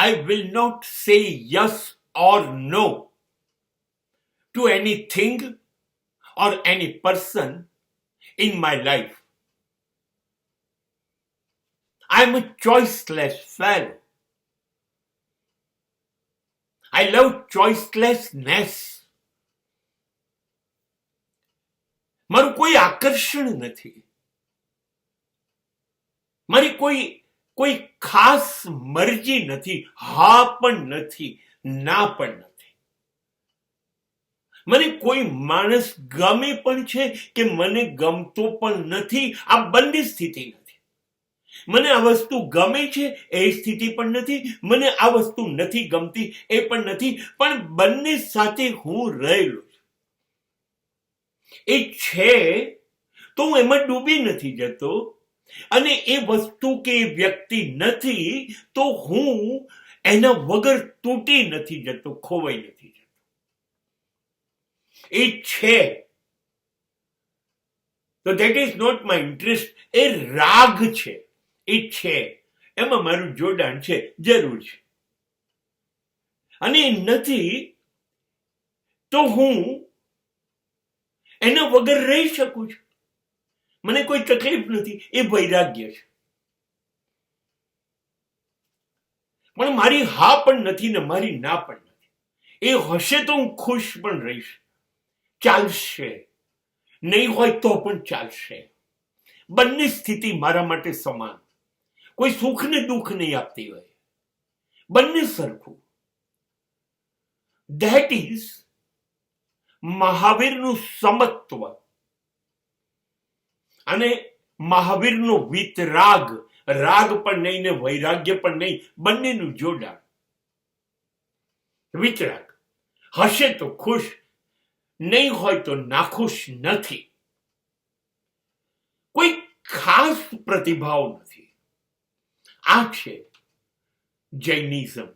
I will not say yes or no to anything or any person in my life. I am a choiceless fellow. I love choicelessness. મારું કોઈ આકર્ષણ નથી. મારી કોઈ ખાસ મરજી નથી. હા પણ નથી, ના પણ નથી. મને કોઈ માણસ ગમે પણ છે કે મને ગમતો પણ નથી. આ બંને સ્થિતિ નથી. મને આ વસ્તુ ગમે છે એ સ્થિતિ પણ નથી. મને આ વસ્તુ નથી ગમતી એ પણ નથી. પણ બંને સાથે હું રહેલો છું. એ છે તો હું એમાં ડૂબી નથી જતો, અને એ વસ્તુ કે એ વ્યક્તિ નથી તો હું એના વગર તૂટી નથી જતો, ખોવાઈ નથી જતો. એ છે તો that is not my interest. એ રાગ છે, એ છે, એમાં મારું જોડાણ છે, જરૂર છે. અને એ નથી તો હું એના વગર રહી શકું છું. મને કોઈ તકલીફ નથી. એ વૈરાગ્ય છે. પણ મારી હા પણ નથી ને મારી ના પણ નથી. એ હશે તો હું ખુશ પણ રહીશ, ચાલશે. નહીં હોય તો પણ ચાલશે. બંને સ્થિતિ મારા માટે સમાન. કોઈ સુખ ને દુઃખ નહીં આપતી હોય, બંને સરખું. ધેટ ઇઝ મહાવીરનું સમત્વ અને મહાવીરનો વિતરાગ. રાગ પણ નહીં ને વૈરાગ્ય પણ નહીં, બંનેનું જોડાણ. વિતરાગ હશે તો ખુશ, નહીં હોય તો નાખુશ નથી. કોઈ ખાસ પ્રતિભાવ નથી. આ છે જૈનિઝમ.